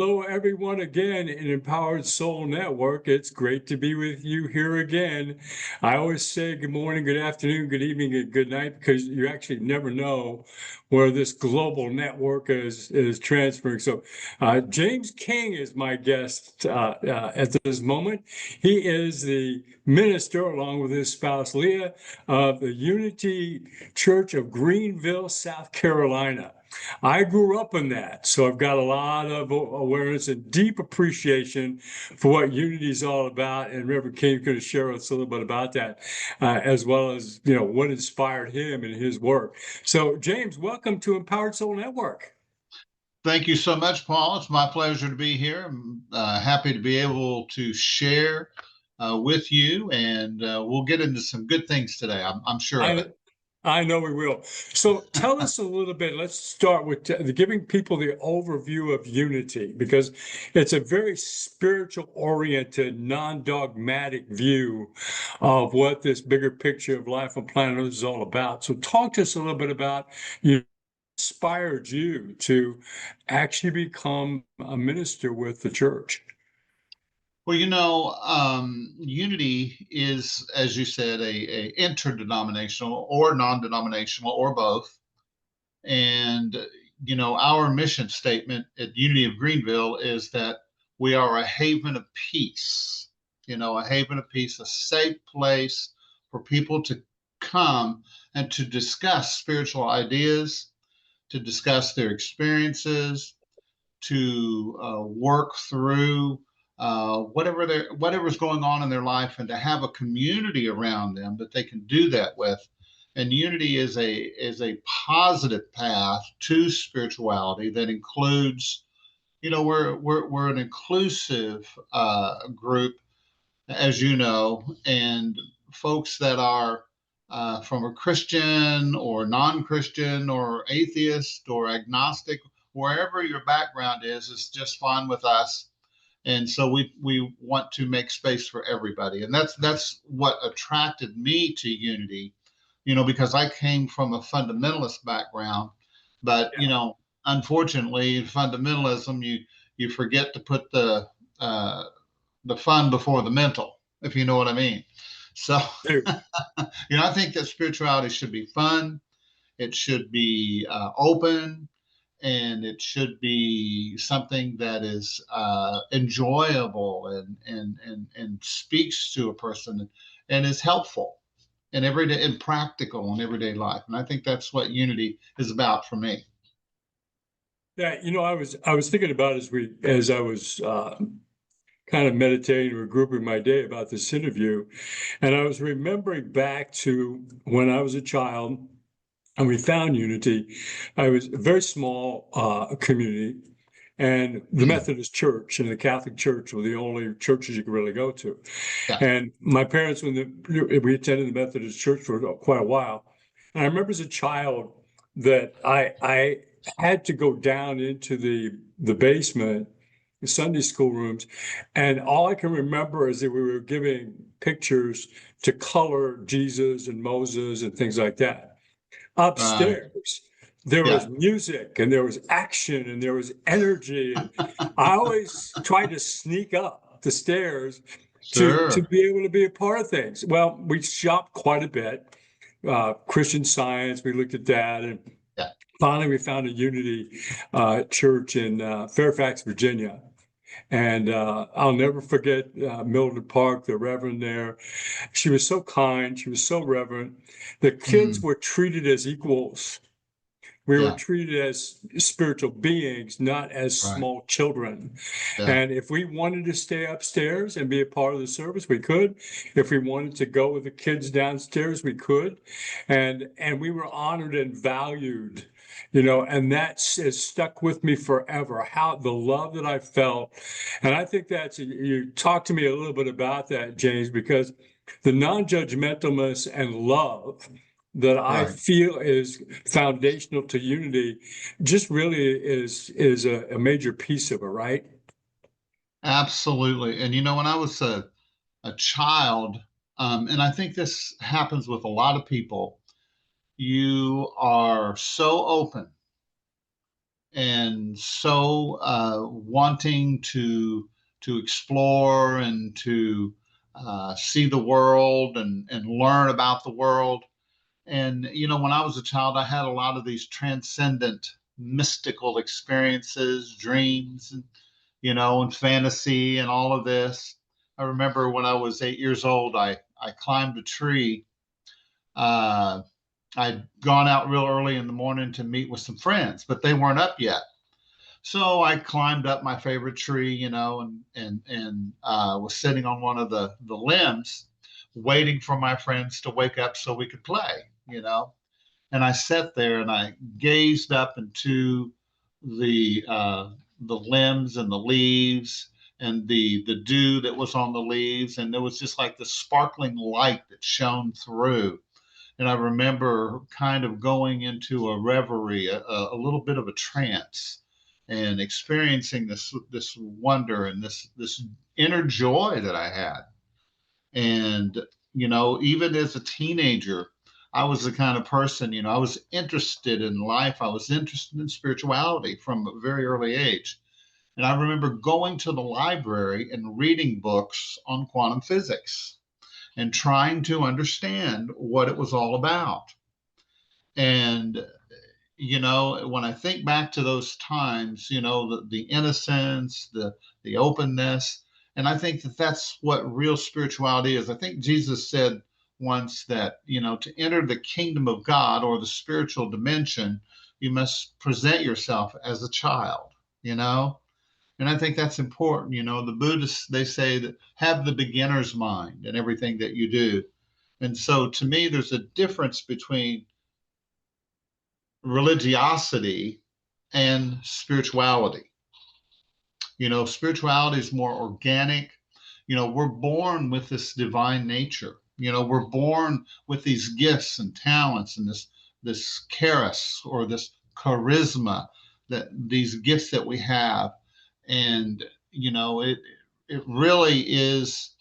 Hello, everyone, again in Empowered Soul Network. It's great to be with you here again. I always say good morning, good afternoon, good evening, and good night because you actually never know where this global network is transferring. So, James King is my guest at this moment. He is the minister, along with his spouse Leah, of the Unity Church of Greenville, South Carolina. I grew up in that, so I've got a lot of awareness and deep appreciation for what unity is all about. And Reverend King going to share with us a little bit about that, as well as what inspired him in his work. So, James, welcome to Empowered Soul Network. Thank you so much, Paul. It's my pleasure to be here. I'm happy to be able to share with you, and we'll get into some good things today. I'm sure of I it. I know we will. So tell us a little bit. Let's start with giving people the overview of unity because it's a very spiritual oriented, non-dogmatic view of what this bigger picture of life on planet Earth is all about. So talk to us a little bit about you inspired you to actually become a minister with the church. Well, unity is, as you said, a interdenominational or non-denominational or both. And our mission statement at Unity of Greenville is that we are a haven of peace. A haven of peace, a safe place for people to come and to discuss spiritual ideas, to discuss their experiences, to work through whatever's going on in their life, and to have a community around them that they can do that with. And unity is a positive path to spirituality that includes, we're an inclusive group, as you know, and folks that are from a Christian or non-Christian or atheist or agnostic, wherever your background is just fine with us. And so we want to make space for everybody, and that's what attracted me to Unity, because I came from a fundamentalist background, but unfortunately, fundamentalism, you forget to put uh, the fun before the mental, if you know what I mean. So, Dude. I think that spirituality should be fun. It should be open, and it should be something that is enjoyable and speaks to a person and is helpful in everyday and practical in everyday life. And I think that's what unity is about for me. Yeah, I was thinking about as I was kind of meditating or grouping my day about this interview. And I was remembering back to when I was a child and we found Unity. I was a very small community, and the Methodist Church and the Catholic Church were the only churches you could really go to. Yeah. And my parents, we attended the Methodist Church for quite a while. And I remember as a child that I had to go down into the basement, the Sunday school rooms, and all I can remember is that we were giving pictures to color Jesus and Moses and things like that. Right. Upstairs, there Yeah. was music and there was action and there was energy. And I always tried to sneak up the stairs to Sure. be able to be a part of things. Well, we shopped quite a bit. Christian Science, we looked at that. And Yeah. finally, we found a Unity church in Fairfax, Virginia. And I'll never forget Mildred Park, the Reverend there. She was so kind. She was so reverent. The kids Mm, were treated as equals. We were yeah. treated as spiritual beings, not as Right. small children. Yeah. And if we wanted to stay upstairs and be a part of the service, we could. If we wanted to go with the kids downstairs, we could. And we were honored and valued, and that has stuck with me forever. How the love that I felt. And I think you talk to me a little bit about that, James, because the non-judgmentalness and love that I Right. feel is foundational to unity just really is a major piece of it, right? Absolutely. And when I was a child, and I think this happens with a lot of people, you are so open and so wanting to explore and to see the world and learn about the world. And when I was a child, I had a lot of these transcendent, mystical experiences, dreams, and fantasy and all of this. I remember when I was 8 years old, I climbed a tree. Uh, I'd gone out real early in the morning to meet with some friends, but they weren't up yet. So I climbed up my favorite tree, and was sitting on one of the limbs, waiting for my friends to wake up so we could play. And I sat there and I gazed up into the limbs and the leaves and the dew that was on the leaves, and there was just like the sparkling light that shone through. And I remember kind of going into a reverie, a little bit of a trance, and experiencing this wonder and this inner joy that I had. And even as a teenager, I was the kind of person, I was interested in life. I was interested in spirituality from a very early age. And I remember going to the library and reading books on quantum physics and trying to understand what it was all about. And when I think back to those times, the innocence, the openness, and I think that that's what real spirituality is. I think Jesus said once that to enter the kingdom of God or the spiritual dimension, you must present yourself as a child. You know, and I think that's important. The Buddhists, they say that have the beginner's mind in everything that you do. And so to me, there's a difference between religiosity and spirituality. Spirituality is more organic. We're born with this divine nature. We're born with these gifts and talents and this charis or this charisma, that these gifts that we have. And it really is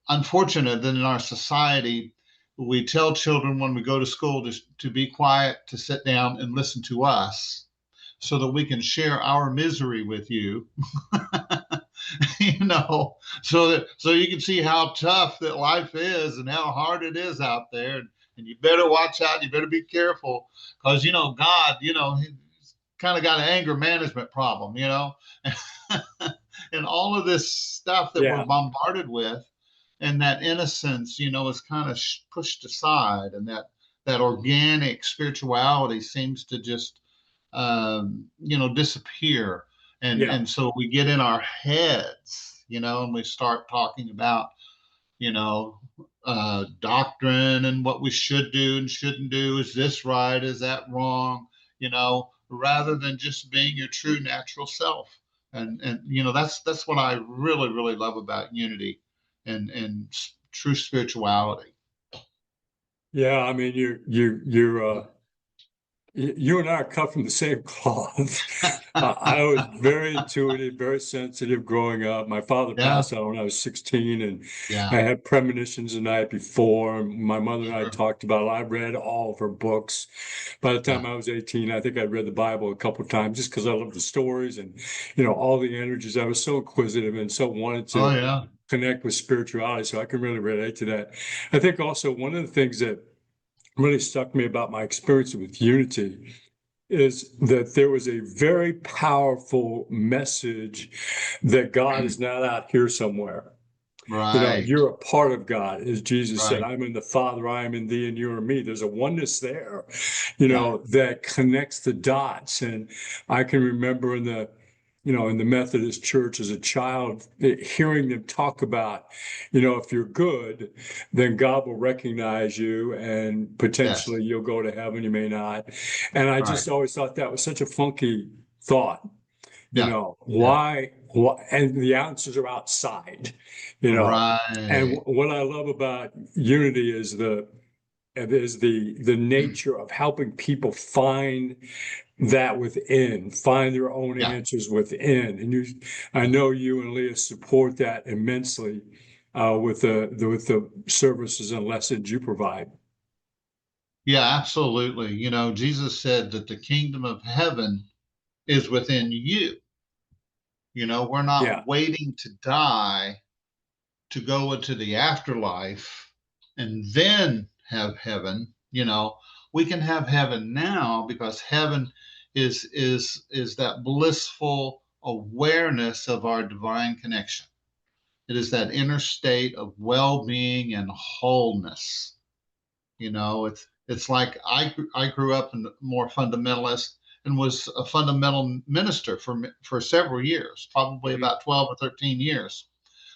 unfortunate that in our society we tell children when we go to school to be quiet, to sit down and listen to us so that we can share our misery with you. So you can see how tough that life is and how hard it is out there. And you better watch out, you better be careful, because God, he's kind of got an anger management problem. And all of this stuff that we're Yeah. bombarded with, and that innocence, is kind of pushed aside, and that organic spirituality seems to just disappear. and Yeah. and so we get in our heads, and we start talking about you know doctrine and what we should do and shouldn't do. Is this right? Is that wrong? Rather than just being your true natural self. And that's what I really really love about unity and true spirituality. Yeah. I mean, you and I are cut from the same cloth. I was very intuitive, very sensitive growing up. My father Yeah, passed out when I was 16, and I yeah, had premonitions the night before. My mother and I sure, talked about it. I read all of her books. By the yeah. time I was 18, I think I read the Bible a couple of times just because I loved the stories and, all the energies. I was so inquisitive and so wanted Oh to yeah, connect with spirituality. So I can really relate to that. I think also one of the things that really struck me about my experience with Unity is that there was a very powerful message that God is not out here somewhere. right, You're a part of God, as Jesus said, right, I'm in the Father, I am in thee, and you are me. There's a oneness there, yeah, that connects the dots. And I can remember in the Methodist church as a child, hearing them talk about, if you're good, then God will recognize you and yes, potentially you'll go to heaven, you may not. And I right, just always thought that was such a funky thought. yeah, yeah, Why, and the answers are outside, and right, what I love about unity is the nature of helping people find that within, find their own yeah. answers within. And I know you and Leah support that immensely with the services and lessons you provide. Yeah, absolutely. You know, Jesus said that the kingdom of heaven is within you. You know, we're Yeah, not waiting to die to go into the afterlife and then have heaven. You know, we can have heaven now because heaven is that blissful awareness of our divine connection. It is that inner state of well-being and wholeness. You know, it's like I grew up in more fundamentalist and was a fundamental minister for several years, probably mhm, about 12 or 13 years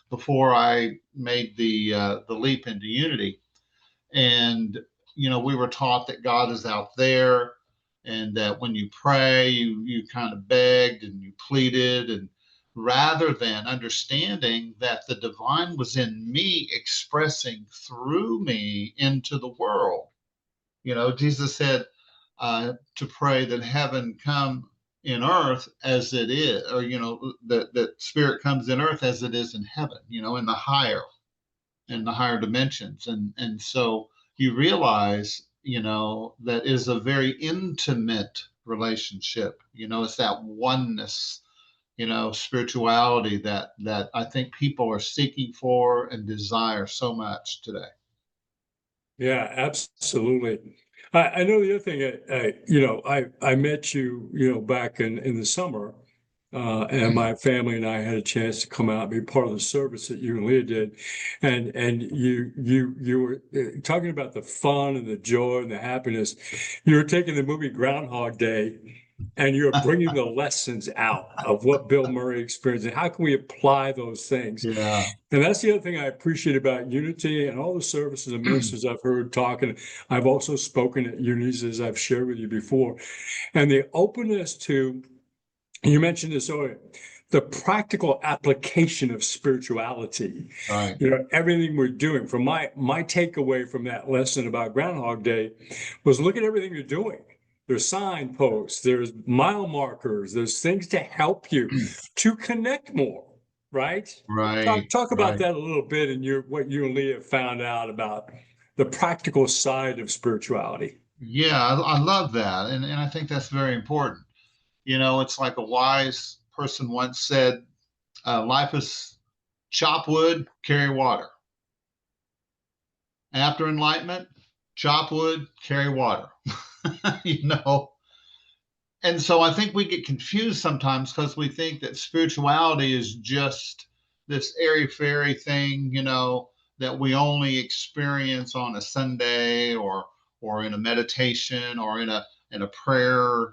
before I made the leap into unity. And you know, we were taught that God is out there, and that when you pray, you kind of begged and you pleaded, and rather than understanding that the divine was in me, expressing through me into the world. You know, Jesus said to pray that heaven come in earth as it is, or you know, that spirit comes in earth as it is in heaven. You know, in the higher dimensions, and so you realize, you know, that is a very intimate relationship. You know, it's that oneness. You know, spirituality that I think people are seeking for and desire so much today. yeah, absolutely. I know the other thing, I met you, back in the summer, and my family and I had a chance to come out and be part of the service that you and Leah did, and you were talking about the fun and the joy and the happiness. You were taking the movie Groundhog Day, and you're bringing the lessons out of what Bill Murray experienced and how can we apply those things. Yeah. And that's the other thing I appreciate about Unity and all the services and ministers I've heard talking. I've also spoken at Unities, as I've shared with you before, and the openness to, you mentioned this earlier, the practical application of spirituality. Right. Everything we're doing. From my takeaway from that lesson about Groundhog Day was look at everything you're doing. There's signposts, there's mile markers, there's things to help you to connect more, right? Talk Right. talk about Right. that a little bit and what you and Leah found out about the practical side of spirituality. Yeah, I love that, and I think that's very important. You know, it's like a wise person once said, "Life is chop wood, carry water. After enlightenment, chop wood, carry water." You know, and so I think we get confused sometimes because we think that spirituality is just this airy fairy thing, you know, that we only experience on a Sunday, or in a meditation, or in a prayer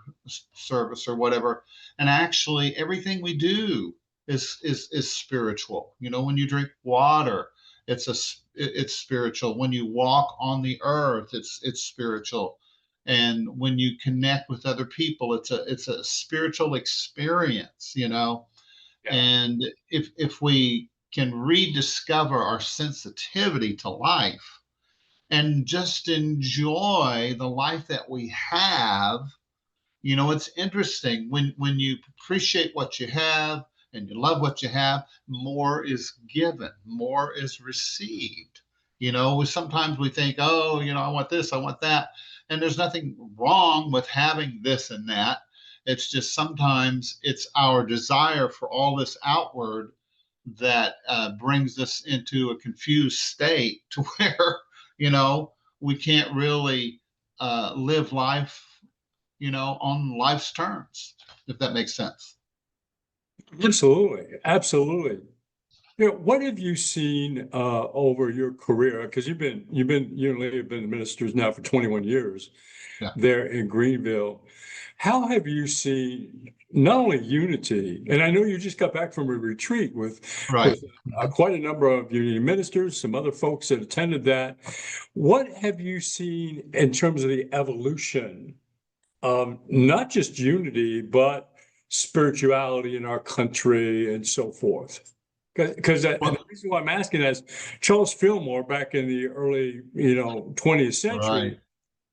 service or whatever. And actually, everything we do is spiritual. You know, when you drink water, it's spiritual. When you walk on the earth, it's spiritual. And when you connect with other people, it's a spiritual experience. You know, Yeah. and if we can rediscover our sensitivity to life and just enjoy the life that we have. You know, it's interesting when you appreciate what you have and you love what you have, more is given, more is received. You know, sometimes we think, oh, you know, I want this, I want that. And there's nothing wrong with having this and that. It's just sometimes it's our desire for all this outward that brings us into a confused state to where, you know, we can't really live life, you know, on life's terms, if that makes sense. Absolutely. Absolutely. What have you seen over your career? Because you and Leah have been ministers now for 21 years Yeah. there in Greenville. How have you seen not only unity, and I know you just got back from a retreat Right. with Mhm. quite a number of union ministers, some other folks that attended that. What have you seen in terms of the evolution of not just unity, but spirituality in our country and so forth? And the Well, reason why I'm asking that is Charles Fillmore back in the early, 20th right. century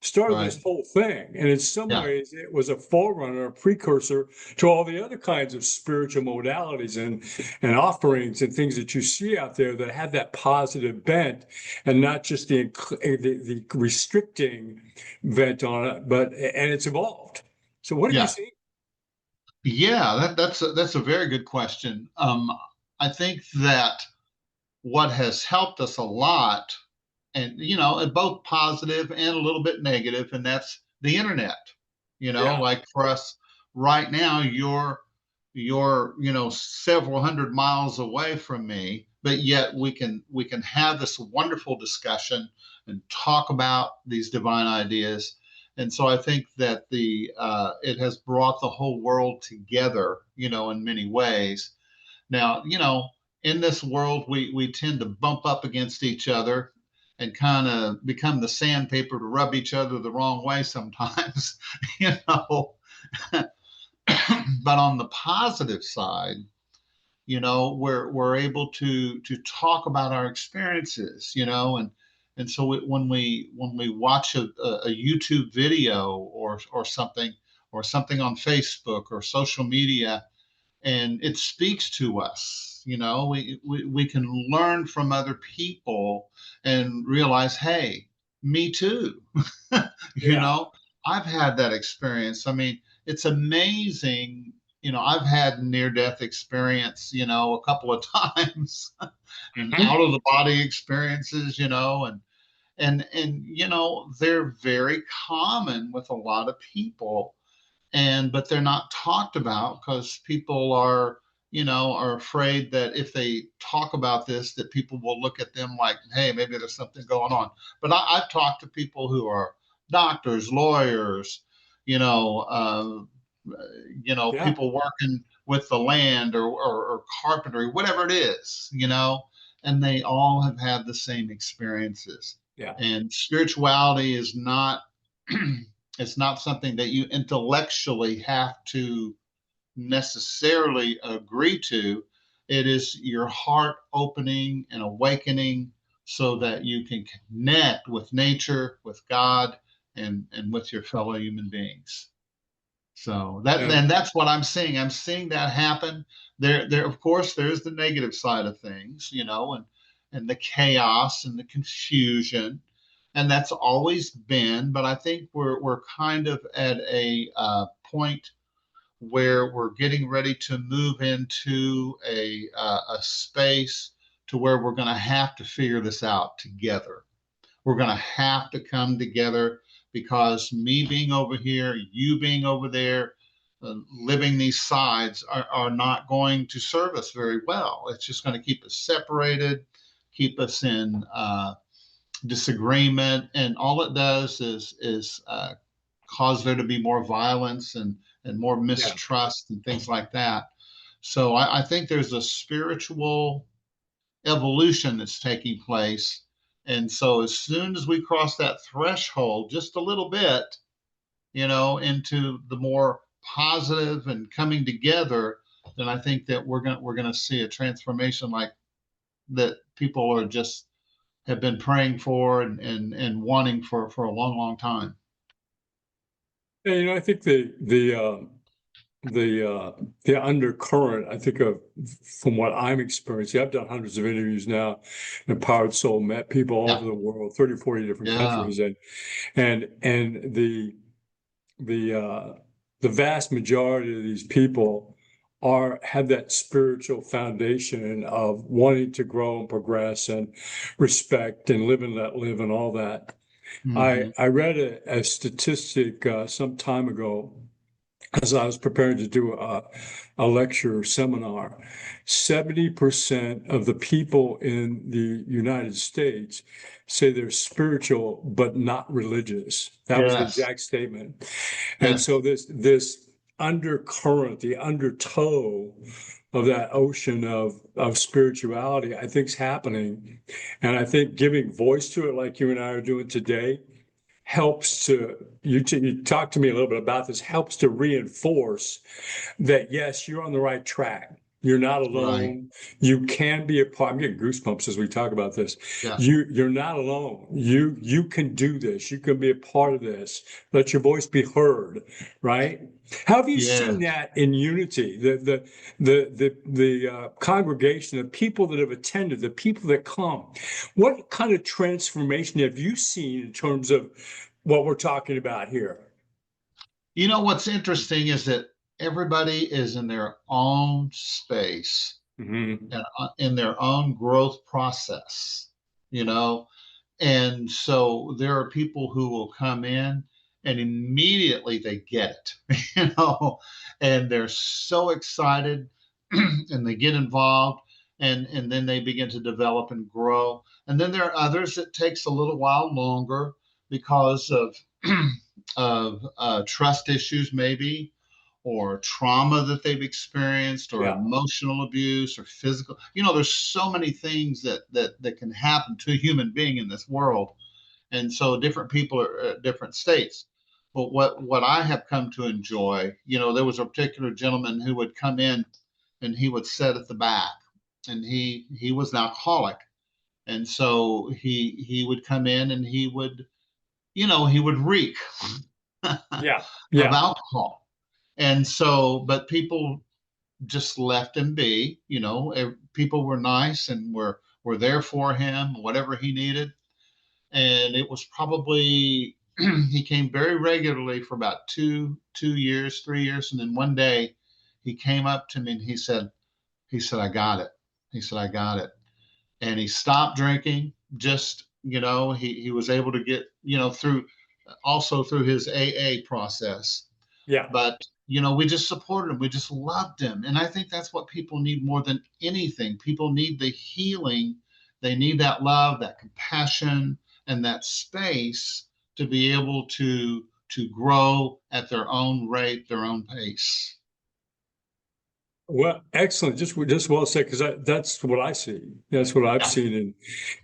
started Right. this whole thing. And in some Yeah. ways, it was a forerunner, a precursor to all the other kinds of spiritual modalities and offerings and things that you see out there that have that positive bent and not just the restricting bent on it, and it's evolved. So what have you Yeah. seen? Yeah. That's a very good question. I think that what has helped us a lot, and both positive and a little bit negative, and that's the internet. Yeah. Like for us right now, you're several hundred miles away from me, but yet we can have this wonderful discussion and talk about these divine ideas. And so I think that the it has brought the whole world together, in many ways. Now, in this world, we tend to bump up against each other and kind of become the sandpaper to rub each other the wrong way sometimes, you know. But on the positive side, we're able to talk about our experiences, and so when we watch a YouTube video or something on Facebook or social media, and it speaks to us, we can learn from other people and realize, hey, me too. you Yeah. know I've had that experience. I mean, it's amazing. I've had near death experience, a couple of times, and Mhm. out of the body experiences, and they're very common with a lot of people, but they're not talked about because people are afraid that if they talk about this, that people will look at them like, hey, maybe there's something going on. But I've talked to people who are doctors, lawyers, you know Yeah. people working with the land, or carpentry, whatever it is, and they all have had the same experiences. Yeah. And spirituality is not it's not something that you intellectually have to necessarily agree to. It is your heart opening and awakening so that you can connect with nature, with God, and with your fellow human beings. So And that's what I'm seeing. I'm seeing that happen. There, of course, there's the negative side of things, and the chaos and the confusion, and that's always been. But I think we're kind of at a point where we're getting ready to move into a space to where we're going to have to figure this out together. We're going to have to come together, because me being over here, you being over there, living these sides are not going to serve us very well. It's just going to keep us separated, keep us in disagreement, and all it does is cause there to be more violence and more yeah. mistrust and things like that. So I think there's a spiritual evolution that's taking place. And so as soon as we cross that threshold just a little bit, into the more positive and coming together, then I think that we're going to see a transformation like that people are just have been praying for and wanting for a long, long time. And, I think the undercurrent, I think of from what I'm experiencing, I've done hundreds of interviews now, Empowered Soul, met people all Yeah. over the world, 30, 40 different Yeah. countries. And the vast majority of these people have that spiritual foundation of wanting to grow and progress and respect and live and let live and all that. I Hmm. I read a statistic some time ago as I was preparing to do a lecture or seminar. 70% of the people in the United States say they're spiritual but not religious. That was the Yes. exact statement. And Yes. so this undercurrent, the undertow of that ocean of spirituality, I think is happening. And I think giving voice to it like you and I are doing today helps you talk to me a little bit about this, helps to reinforce that yes, you're on the right track. You're not Right. alone. You can be a part. I'm getting goosebumps as we talk about this. Yeah. You're not alone. You can do this. You can be a part of this. Let your voice be heard, right? How have you seen Yes. that in Unity? The congregation, the people that have attended, the people that come. What kind of transformation have you seen in terms of what we're talking about here? You know, what's interesting is that everybody is in their own space Hmm. and in their own growth process, you know. And so there are people who will come in and immediately they get it, and they're so excited and they get involved, and then they begin to develop and grow. And then there are others that takes a little while longer because of trust issues maybe, or trauma that they've experienced, or Yeah. emotional abuse, or physical. There's so many things that can happen to a human being in this world, and so different people are at different states. But what I have come to enjoy, there was a particular gentleman who would come in and he would sit at the back, and he was an alcoholic, and so he would come in and he would reek Yeah. of Yeah. alcohol. And so, but people just left him be. People were nice and were there for him, whatever he needed. And it was probably he came very regularly for about 2 years, 3 years, and then one day he came up to me and he said, I got it. He said, I got it. And he stopped drinking. Just he was able to get through, also through his AA process. Yeah. But we just supported him. We just loved him. And I think that's what people need more than anything. People need the healing. They need that love, that compassion, and that space to be able to grow at their own rate, their own pace. Well, excellent. Just well said, because that's what I see. That's what I've Yeah. seen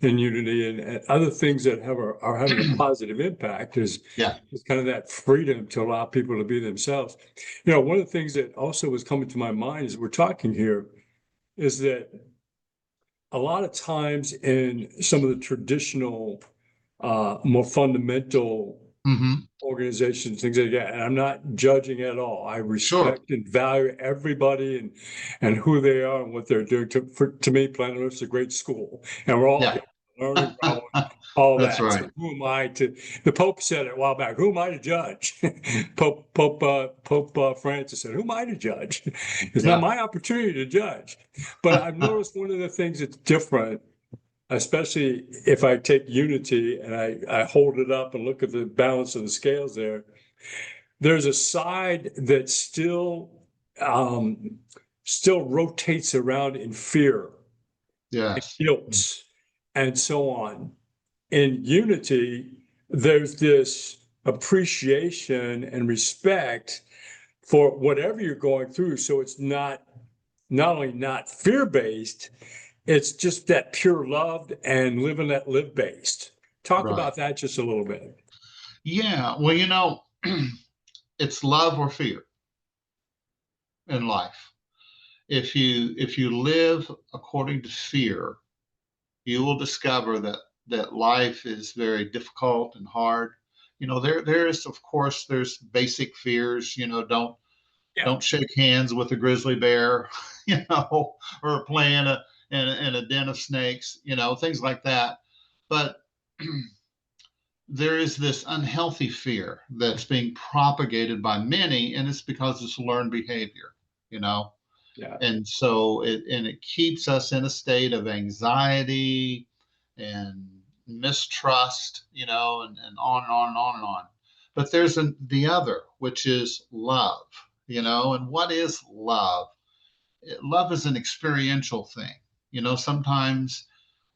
in Unity, and other things that are having a positive impact Yeah. is kind of that freedom to allow people to be themselves. One of the things that also was coming to my mind as we're talking here is that a lot of times in some of the traditional, more fundamental Hmm. organizations, things like that. And I'm not judging at all. I Sure. respect and value everybody and who they are and what they're doing. To me, Planet Earth is a great school, and we're all Yeah. here to learn and grow, all That's that. So right. who am I to? The Pope said it a while back. Who am I to judge? Pope Francis said, "Who am I to judge? It's not Yeah. my opportunity to judge." But I've noticed one of the things that's different, especially if I take Unity and I hold it up and look at the balance of the scales there, there's a side that um, still rotates around in fear and Yes. guilt and so on. In Unity, there's this appreciation and respect for whatever you're going through. So it's not only not fear-based, it's just that pure love and living that live based. Talk Right. about that just a little bit. Yeah. Well, it's love or fear in life. If you live according to fear, you will discover that life is very difficult and hard. There is, of course, there's basic fears. Yeah. Don't shake hands with a grizzly bear, or play in a den of snakes, things like that. But there is this unhealthy fear that's being propagated by many, and it's because it's learned behavior, you know. Yeah. And so it keeps us in a state of anxiety and mistrust, and on and on and on and on. But there's the other, which is love, and what is love? Love is an experiential thing. Sometimes,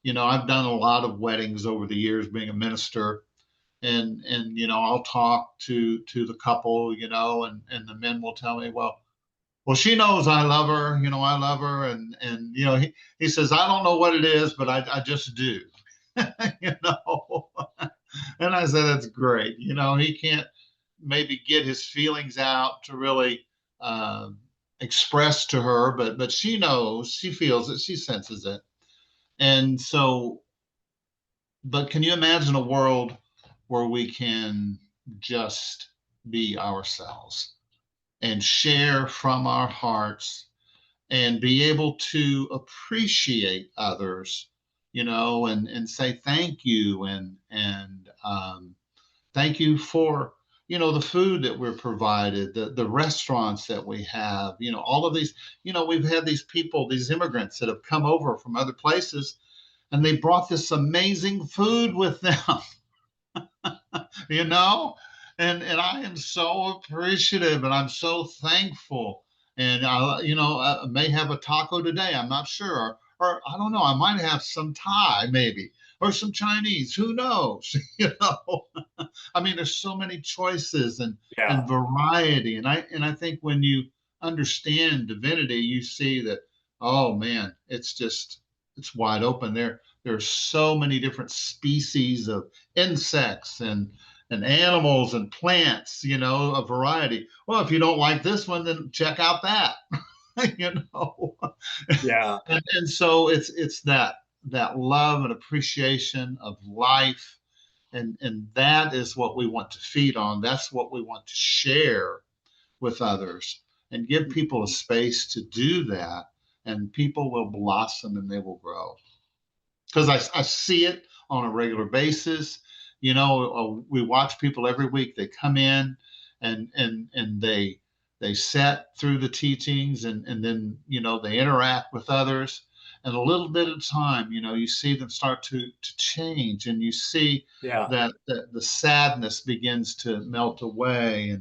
I've done a lot of weddings over the years being a minister, and I'll talk to the couple, and the men will tell me, well, she knows I love her, I love her. And he says, I don't know what it is, but I just do. you know. And I said, that's great. He can't maybe get his feelings out to really uh, expressed to her, but she knows, she feels it, she senses it. And so, but can you imagine a world where we can just be ourselves and share from our hearts and be able to appreciate others, and say thank you, and thank you for the food that we're provided, the restaurants that we have, all of these. We've had these people, these immigrants that have come over from other places, and they brought this amazing food with them. you know and I am so appreciative, and I'm so thankful. And I may have a taco today, I'm not sure, or I don't know, I might have some Thai maybe, or some Chinese, who knows. I mean, there's so many choices and Yeah. variety, and I think when you understand divinity, you see that, oh man, it's wide open. There's so many different species of insects and animals and plants, a variety. Well, if you don't like this one, then check out that. you know. Yeah. And so it's that love and appreciation of life, and that is what we want to feed on. That's what we want to share with others, and give people a space to do that, and people will blossom and they will grow. Because I see it on a regular basis. We watch people every week. They come in, and they set through the teachings, and then they interact with others. And a little bit of time, you see them start to change, and you see Yeah. that the sadness begins to melt away,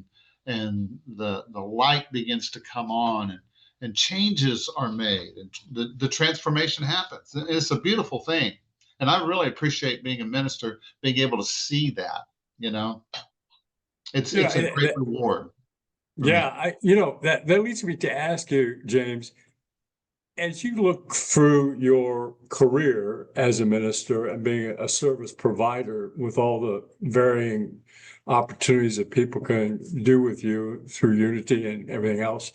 and the light begins to come on, and changes are made, and the transformation happens. It's a beautiful thing. And I really appreciate being a minister, being able to see that, you know, You know, it's a great reward for yeah, me. that leads me to ask you, James, as you look through your career as a minister and being a service provider with all the varying opportunities that people can do with you through Unity and everything else,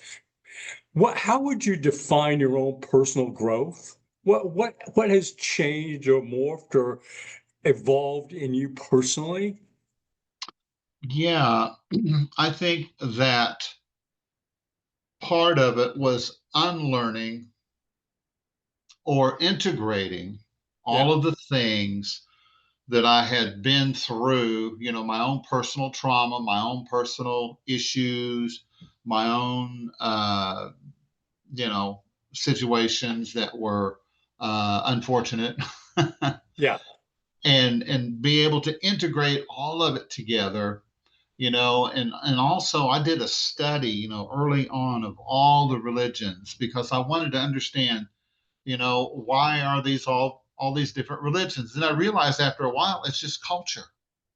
how would you define your own personal growth? What has changed or morphed or evolved in you personally? Yeah, I think that part of it was unlearning or integrating all Yeah. of the things that I had been through, my own personal trauma, my own personal issues, my own, you know, situations that were unfortunate, Yeah. and be able to integrate all of it together. And also I did a study, early on, of all the religions, because I wanted to understand, why are all these different religions. And I realized after a while it's just culture,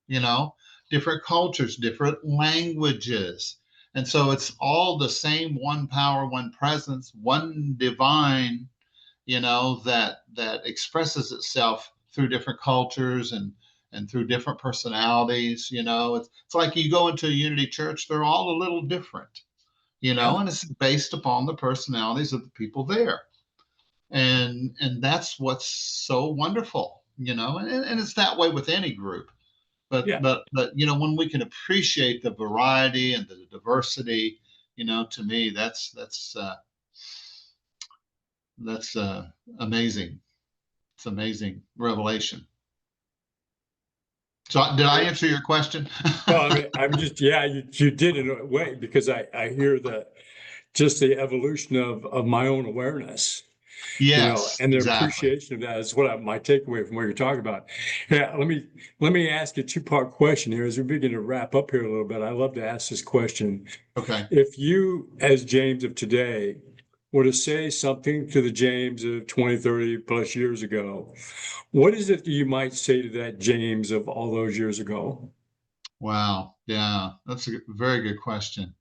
you know different cultures, different languages. And so it's all the same one power, one presence, one divine, that expresses itself through different cultures, and through different personalities. It's like you go into a Unity church, they're all a little different, Yeah. and it's based upon the personalities of the people there. And that's what's so wonderful, and it's that way with any group. but Yeah. but but when we can appreciate the variety and the diversity, to me, that's amazing. It's amazing revelation. So did I answer your question? Well, I mean, I'm just, yeah, you did in a way because I hear just the evolution of my own awareness, Yes, and the exactly. appreciation of that is my takeaway from what you're talking about. Yeah, let me ask you a two-part question here as we begin to wrap up here a little bit. I love to ask this question. Okay. If you, as James of today, were to say something to the James of 20, 30 plus years ago, what is it that you might say to that James of all those years ago? Wow. Yeah, that's a very good question.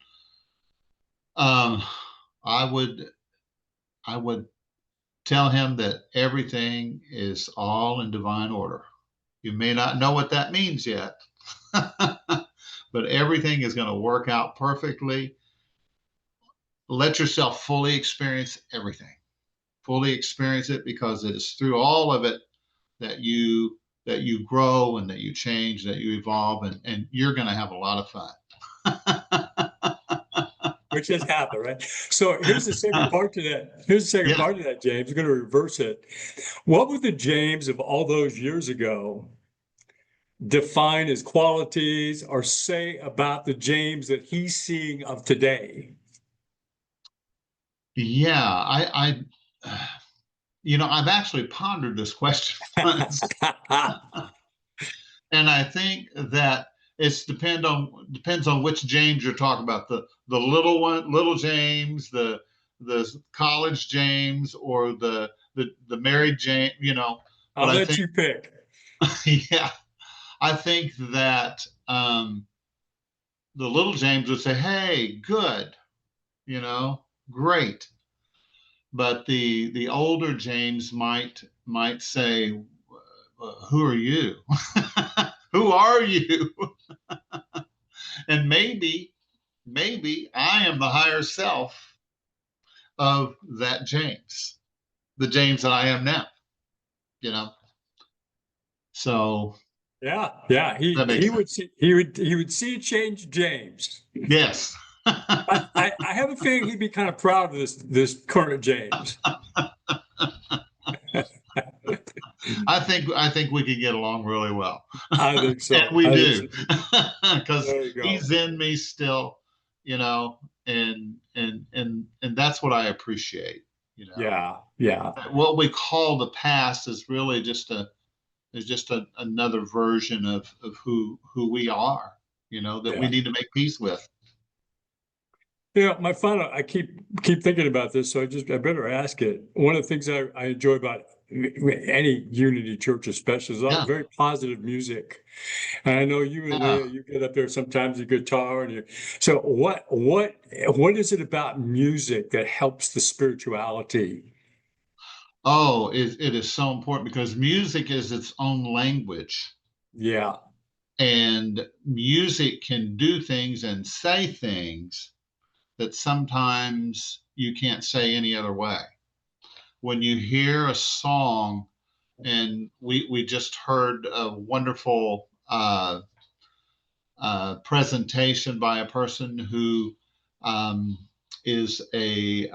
um I would I would tell him that everything is all in divine order. You may not know what that means yet, but everything is going to work out perfectly, let yourself fully experience everything. Fully experience it, because it is through all of it that you grow and that you change, that you evolve, and you're going to have a lot of fun. Which has happened, right? So here's the second part to that. Here's the second Yeah. part of that, James. I'm going to reverse it. What would the James of all those years ago define his qualities or say about the James that he's seeing of today? Yeah. I've actually pondered this question once, and I think that depends on which James you're talking about, the little one, little James, the college James, or the married James, I'll but I let think you pick. yeah, I think that the little James would say, "Hey, good, great," but the older James might say, "Who are you? Who are you?" And maybe I am the higher self of that James, the James that I am now. You know, so Yeah, yeah. that He makes would sense. see he would see a change, James. Yes. I have a feeling he'd be kind of proud of this current James. I think we could get along really well. I think And so. we I think do, so. because There you go. he's in me still, and that's what I appreciate. Yeah, yeah, What we call the past is really another version of who we are, that we yeah. need to make peace with. My final, I keep thinking about this, so I better ask it. One of the things I enjoy about any Unity Church, especially, is a lot of Yeah. very positive music. And I know you and Yeah. Leah, you get up there sometimes the guitar and you. So what is it about music that helps the spirituality? Oh, it is so important, because music is its own language, Yeah, and music can do things and say things that sometimes you can't say any other way. When you hear a song, and we just heard a wonderful presentation by a person who um, is a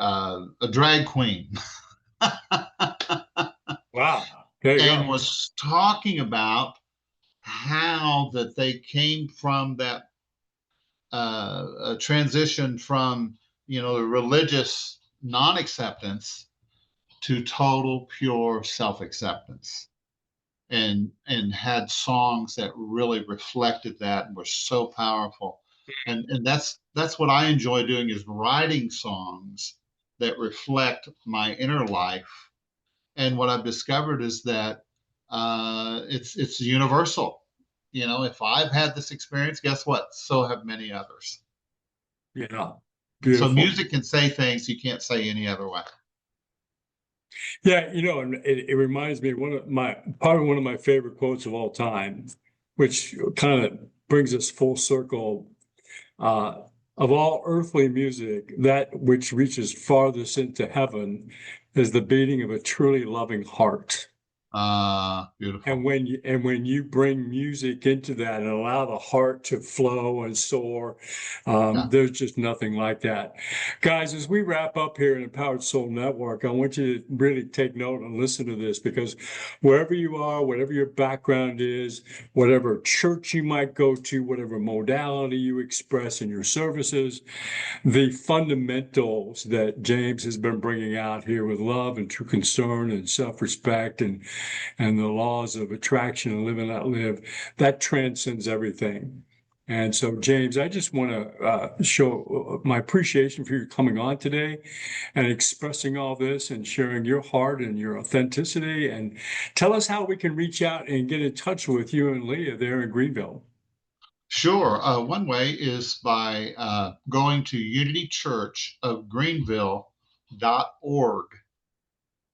drag queen, wow. There you and go. was talking about how that they came from that transition from the religious non-acceptance to total pure self-acceptance, and had songs that really reflected that and were so powerful. And that's what I enjoy doing, is writing songs that reflect my inner life. And what I've discovered is that it's universal. If I've had this experience, guess what? So have many others. Yeah, So beautiful. music can say things you can't say any other way. Yeah, and it reminds me of probably one of my favorite quotes of all time, which kind of brings us full circle. Uh, of all earthly music, that which reaches farthest into heaven is the beating of a truly loving heart. And Beautiful. when you bring music into that and allow the heart to flow and soar, Yeah. there's just nothing like that. Guys, as we wrap up here in Empowered Soul Network, I want you to really take note and listen to this, because wherever you are, whatever your background is, whatever church you might go to, whatever modality you express in your services, the fundamentals that James has been bringing out here with love and true concern and self-respect and the laws of attraction and live and let live, that transcends everything. And so, James, I just want to show my appreciation for you coming on today and expressing all this and sharing your heart and your authenticity. And tell us how we can reach out and get in touch with you and Leah there in Greenville. Sure. One way is by going to unitychurchofgreenville.org.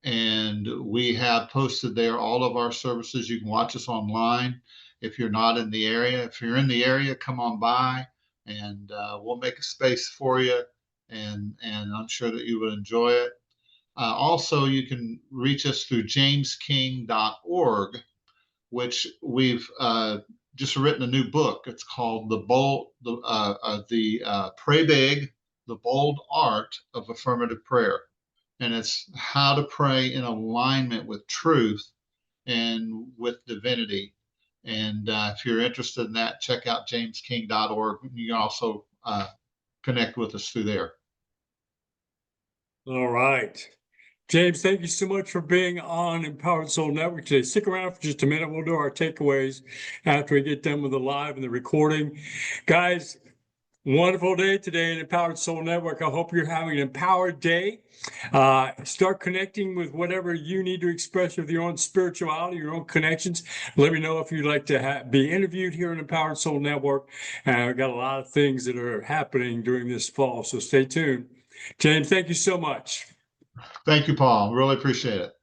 And we have posted there all of our services. You can watch us online. If you're not in the area, if you're in the area, come on by, and we'll make a space for you, and I'm sure that you will enjoy it. Also, you can reach us through jamesking.org, which we've just written a new book. It's called Pray Big, the Bold Art of Affirmative Prayer. And it's how to pray in alignment with truth and with divinity. And if you're interested in that, check out jamesking.org. You can also connect with us through there. All right. James, thank you so much for being on Empowered Soul Network today. Stick around for just a minute. We'll do our takeaways after we get done with the live and the recording. Guys, wonderful day today at Empowered Soul Network. I hope you're having an empowered day. Start connecting with whatever you need to express with your own spirituality, your own connections. Let me know if you'd like to be interviewed here at Empowered Soul Network. We've got a lot of things that are happening during this fall, so stay tuned. James, thank you so much. Thank you, Paul. Really appreciate it.